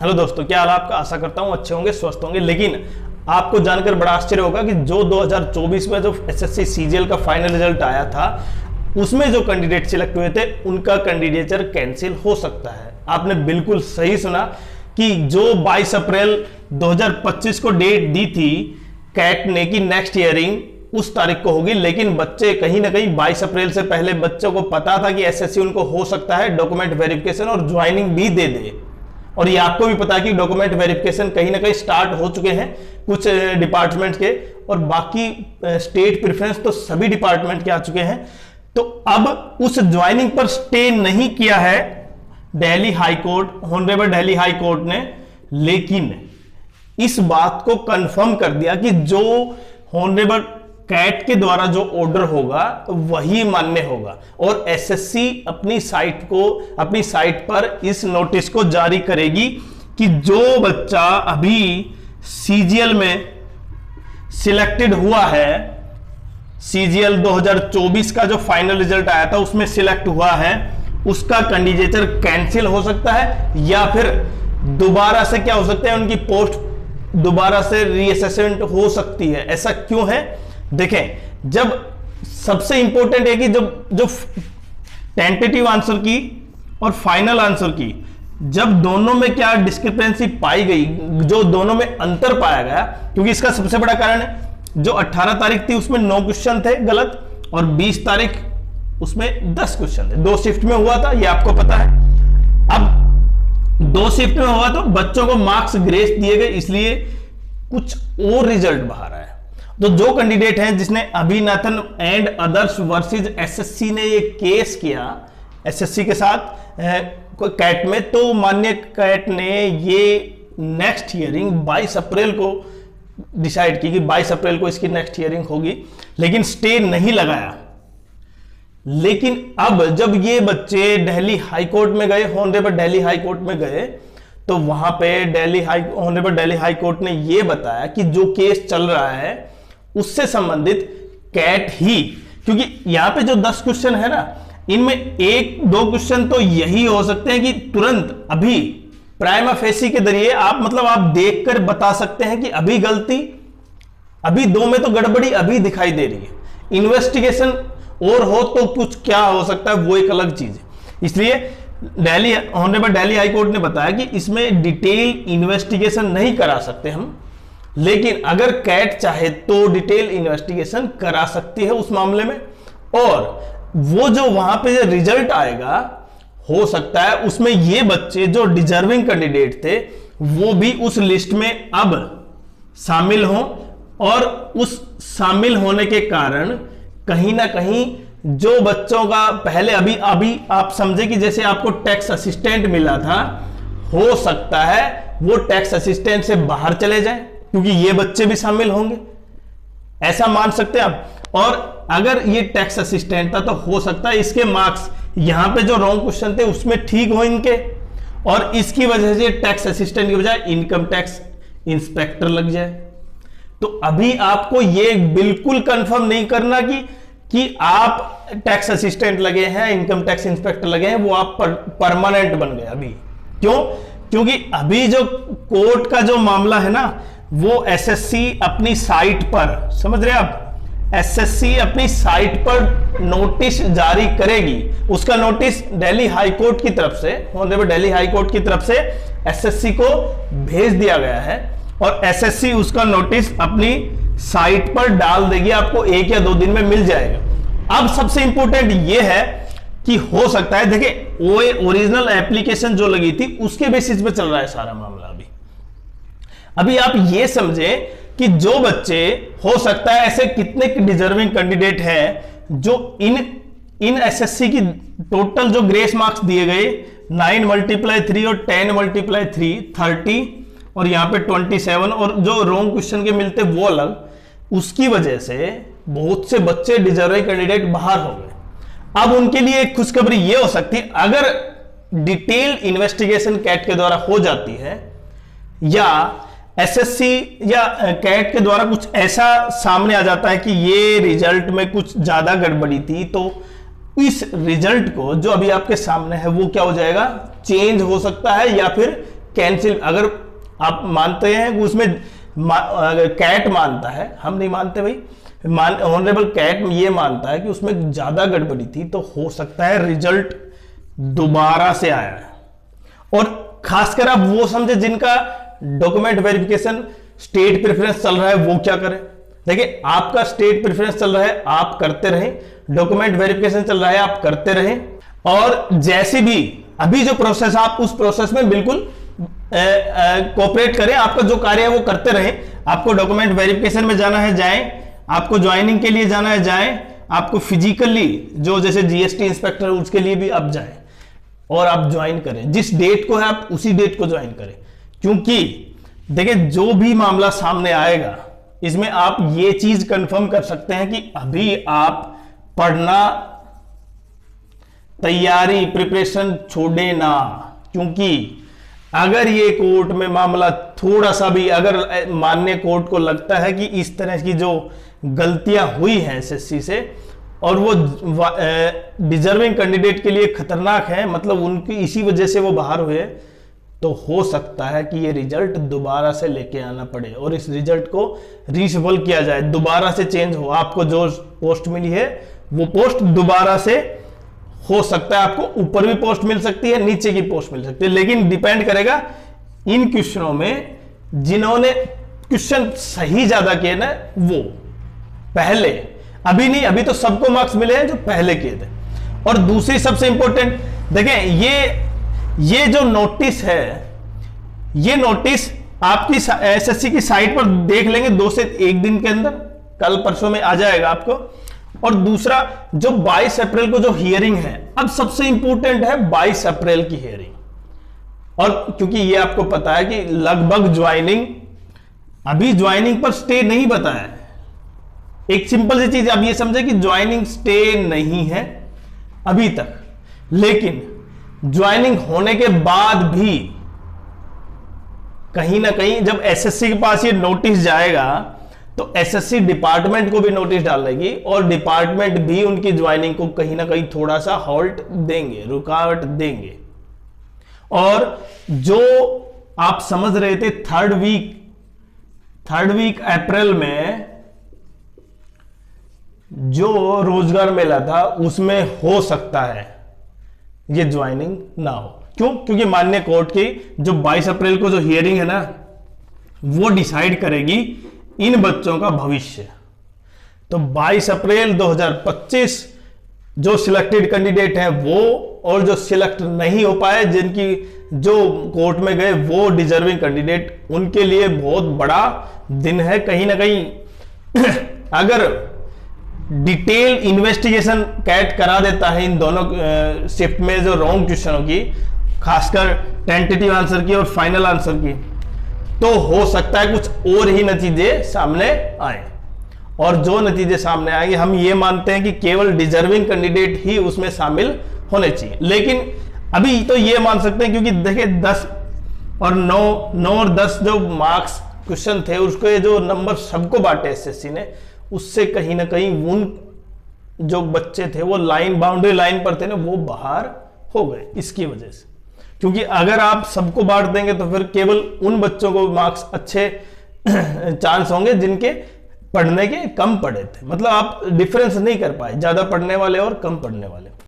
Hello दोस्तों, क्या हाल है आपका। आशा करता हूं अच्छे होंगे, स्वस्थ होंगे। लेकिन आपको जानकर बड़ा आश्चर्य होगा कि जो 2024 में जो एसएससी सीजीएल का फाइनल रिजल्ट आया था उसमें जो कैंडिडेट सिलेक्ट हुए थे उनका कैंडिडेचर कैंसिल हो सकता है। आपने बिल्कुल सही सुना कि जो 22 अप्रैल 2025 को डेट दी थी कैट ने कि नेक्स्ट हियरिंग उस तारीख को होगी, लेकिन बच्चे कहीं ना कहीं 22 अप्रैल से पहले बच्चों को पता था कि एसएससी उनको हो सकता है डॉक्यूमेंट वेरिफिकेशन और ज्वाइनिंग भी दे दे। और ये आपको भी पता है कि डॉक्यूमेंट वेरिफिकेशन कहीं ना कहीं स्टार्ट हो चुके हैं कुछ डिपार्टमेंट के, और बाकी स्टेट प्रेफरेंस तो सभी डिपार्टमेंट के आ चुके हैं। तो अब उस ज्वाइनिंग पर स्टे नहीं किया है Delhi high court, honourable Delhi high court ने, लेकिन इस बात को कंफर्म कर दिया कि जो ऑनरेबल कैट के द्वारा जो ऑर्डर होगा वही मान्य होगा। और एसएससी अपनी साइट पर इस नोटिस को जारी करेगी कि जो बच्चा अभी सीजीएल में सिलेक्टेड हुआ है, सीजीएल 2024 का जो फाइनल रिजल्ट आया था उसमें सिलेक्ट हुआ है, उसका कैंडिडेचर कैंसिल हो सकता है या फिर दोबारा से क्या हो सकता है, उनकी पोस्ट दोबारा से रीअसेसमेंट हो सकती है। ऐसा क्यों है देखें, जब सबसे इंपॉर्टेंट है कि जो टेंटेटिव आंसर की और फाइनल आंसर की जब दोनों में क्या डिस्क्रिपेंसी पाई गई, जो दोनों में अंतर पाया गया, क्योंकि इसका सबसे बड़ा कारण है जो 18 तारीख थी उसमें 9 क्वेश्चन थे गलत और 20 तारीख उसमें 10 क्वेश्चन थे। 2 शिफ्ट में हुआ था, ये आपको पता है। अब 2 शिफ्ट में हुआ तो बच्चों को मार्क्स ग्रेस दिए गए, इसलिए कुछ और रिजल्ट बाहर आया। तो जो कैंडिडेट हैं जिसने अभिनाथन एंड अदर्स वर्सेस एसएससी ने ये केस किया एसएससी के साथ कैट में, तो माननीय कैट ने ये नेक्स्ट हियरिंग 22 अप्रैल को डिसाइड की कि 22 अप्रैल को इसकी नेक्स्ट हियरिंग होगी, लेकिन स्टे नहीं लगाया। लेकिन अब जब ये बच्चे दिल्ली हाई कोर्ट में गए, ऑनरेबल दिल्ली हाई कोर्ट में गए, तो वहां पे ऑनरेबल दिल्ली हाई कोर्ट ने ये बताया कि जो केस चल रहा है उससे संबंधित कैट ही, क्योंकि यहां पे जो 10 क्वेश्चन है ना, इनमें 1-2 क्वेश्चन तो यही हो सकते हैं कि तुरंत अभी प्राइमा फेसी के जरिए आप देखकर बता सकते हैं कि अभी गलती, अभी 2 में तो गड़बड़ी अभी दिखाई दे रही है। इन्वेस्टिगेशन और हो तो कुछ क्या हो सकता है वो एक अलग चीज है। इसलिए ऑनरेबल दिल्ली हाई कोर्ट ने बताया कि इसमें डिटेल इन्वेस्टिगेशन नहीं करा सकते हम, लेकिन अगर कैट चाहे तो डिटेल इन्वेस्टिगेशन करा सकती है उस मामले में। और वो जो वहां पे रिजल्ट आएगा हो सकता है उसमें ये बच्चे जो डिजर्विंग कैंडिडेट थे वो भी उस लिस्ट में अब शामिल हों, और उस शामिल होने के कारण कहीं ना कहीं जो बच्चों का पहले अभी आप समझे कि जैसे आपको टैक्स असिस्टेंट मिला था, हो सकता है वो टैक्स असिस्टेंट से बाहर चले जाए क्योंकि ये बच्चे भी शामिल होंगे, ऐसा मान सकते हैं आप। और अगर ये टैक्स असिस्टेंट था तो हो सकता है इसके मार्क्स यहां पे जो रॉन्ग क्वेश्चन थे उसमें ठीक हो इनके, और इसकी वजह से टैक्स असिस्टेंट की बजाय इनकम टैक्स इंस्पेक्टर लग जाए। तो अभी आपको ये बिल्कुल कंफर्म नहीं करना कि आप टैक्स असिस्टेंट लगे हैं, इनकम टैक्स इंस्पेक्टर लगे हैं, वो आप परमानेंट बन गए अभी। क्यों? क्योंकि अभी जो कोर्ट का जो मामला है ना, वो एसएससी अपनी साइट पर, समझ रहे आप, एसएससी अपनी साइट पर नोटिस जारी करेगी। उसका नोटिस दिल्ली हाई कोर्ट की तरफ से, ऑनरेबल दिल्ली हाई कोर्ट की तरफ से एसएससी को भेज दिया गया है, और एसएससी उसका नोटिस अपनी साइट पर डाल देगी, आपको 1 या 2 दिन में मिल जाएगा। अब सबसे इंपॉर्टेंट यह है कि हो सकता है, देखिए वो ओरिजिनल एप्लीकेशन जो लगी थी उसके बेसिस पे चल रहा है सारा मामला। अभी आप ये समझे कि जो बच्चे, हो सकता है ऐसे कितने डिजर्विंग कैंडिडेट हैं जो इन एसएससी की टोटल जो ग्रेस मार्क्स दिए गए 9 × 3 और 10 × 3 30, और यहां पे 27, और जो रॉन्ग क्वेश्चन के मिलते वो अलग, उसकी वजह से बहुत से बच्चे डिजर्विंग कैंडिडेट बाहर हो गए। अब उनके लिए एक खुशखबरी ये हो सकती है, अगर डिटेल इन्वेस्टिगेशन कैट के द्वारा हो जाती है या एसएससी या कैट के द्वारा कुछ ऐसा सामने आ जाता है कि ये रिजल्ट में कुछ ज्यादा गड़बड़ी थी, तो इस रिजल्ट को जो अभी आपके सामने है वो क्या हो जाएगा, चेंज हो सकता है या फिर कैंसिल, अगर आप मानते हैं कि उसमें कैट मानता है, हम नहीं मानते भाई, ऑनरेबल कैट ये मानता है कि उसमें ज्यादा गड़बड़ी थी, तो हो सकता है रिजल्ट दोबारा से आया है। और खासकर आप वो समझे जिनका डॉक्यूमेंट वेरिफिकेशन स्टेट प्रेफरेंस चल रहा है, वो क्या करें। देखिए, आपका स्टेट प्रेफरेंस चल रहा है, आप करते रहें, डॉक्यूमेंट वेरिफिकेशन चल रहा है, आप करते रहें, और जैसे भी अभी जो प्रोसेस, आप उस प्रोसेस में बिल्कुल कोऑपरेट करें, आपका जो कार्य है वो करते रहें। आपको डॉक्यूमेंट वेरिफिकेशन में जाना है, जाएं, आपको ज्वाइनिंग के लिए जाना है, जाएं, आपको फिजिकली जो जैसे जीएसटी इंस्पेक्टर उसके लिए भी आप जाएं और आप ज्वाइन करें। जिस डेट को है आप उसी डेट को ज्वाइन करें, क्योंकि देखिए जो भी मामला सामने आएगा इसमें आप ये चीज कंफर्म कर सकते हैं कि अभी आप पढ़ना, तैयारी, प्रिपरेशन छोड़े ना। क्योंकि अगर ये कोर्ट में मामला थोड़ा सा भी, अगर माननीय कोर्ट को लगता है कि इस तरह की जो गलतियां हुई हैं एसएससी से और वो डिजर्विंग कैंडिडेट के लिए खतरनाक है, मतलब उनकी इसी वजह से वो बाहर हुए, तो हो सकता है कि ये रिजल्ट दोबारा से लेके आना पड़े और इस रिजल्ट को रीशफल किया जाए, दोबारा से चेंज हो। आपको जो पोस्ट मिली है वो पोस्ट दोबारा से हो सकता है, आपको ऊपर भी पोस्ट मिल सकती है, नीचे की पोस्ट मिल सकती है, लेकिन डिपेंड करेगा इन क्वेश्चनों में जिन्होंने क्वेश्चन सही ज्यादा किए ना, वो पहले, अभी नहीं, अभी तो सबको मार्क्स मिले हैं जो पहले किए थे। और दूसरी सबसे इंपॉर्टेंट, देखें ये जो नोटिस है, ये नोटिस आपकी एसएससी की साइट पर देख लेंगे 2 से 1 दिन के अंदर, कल परसों में आ जाएगा आपको। और दूसरा, जो 22 अप्रैल को जो हियरिंग है, अब सबसे इंपॉर्टेंट है 22 अप्रैल की हियरिंग। और क्योंकि ये आपको पता है कि लगभग ज्वाइनिंग, अभी ज्वाइनिंग पर स्टे नहीं बताया है। एक सिंपल सी चीज आप ये समझे कि ज्वाइनिंग स्टे नहीं है अभी तक, लेकिन ज्वाइनिंग होने के बाद भी कहीं ना कहीं जब एसएससी के पास ये नोटिस जाएगा तो एसएससी डिपार्टमेंट को भी नोटिस डालेगी और डिपार्टमेंट भी उनकी ज्वाइनिंग को कहीं ना कहीं थोड़ा सा हॉल्ट देंगे, रुकावट देंगे। और जो आप समझ रहे थे थर्ड वीक अप्रैल में जो रोजगार मेला था, उसमें हो सकता है ये ज्वाइनिंग ना हो। क्यों? क्योंकि माननीय कोर्ट की जो 22 अप्रैल को जो हियरिंग है ना, वो डिसाइड करेगी इन बच्चों का भविष्य। तो 22 अप्रैल 2025 जो सिलेक्टेड कैंडिडेट हैं वो, और जो सिलेक्ट नहीं हो पाए, जिनकी जो कोर्ट में गए वो डिजर्विंग कैंडिडेट, उनके लिए बहुत बड़ा दिन है। कहीं ना कहीं अगर डिटेल इन्वेस्टिगेशन कैट करा देता है इन दोनों शिफ्ट में जो रॉन्ग क्वेश्चनों की, खासकर टेंटेटिव आंसर की और फाइनल आंसर की, तो हो सकता है कुछ और ही नतीजे सामने आए। और जो नतीजे सामने आएंगे, हम ये मानते हैं कि केवल डिजर्विंग कैंडिडेट ही उसमें शामिल होने चाहिए। लेकिन अभी तो ये मान सकते हैं, क्योंकि देखिए 10 और 9 और 10 जो मार्क्स क्वेश्चन थे, उसके जो नंबर सबको बांटे एसएससी ने, उससे कहीं ना कहीं उन जो बच्चे थे वो लाइन, बाउंड्री लाइन पर थे ना, वो बाहर हो गए इसकी वजह से। क्योंकि अगर आप सबको बांट देंगे तो फिर केवल उन बच्चों को मार्क्स अच्छे चांस होंगे जिनके पढ़ने के कम पढ़े थे, मतलब आप डिफरेंस नहीं कर पाए, ज्यादा पढ़ने वाले और कम पढ़ने वाले।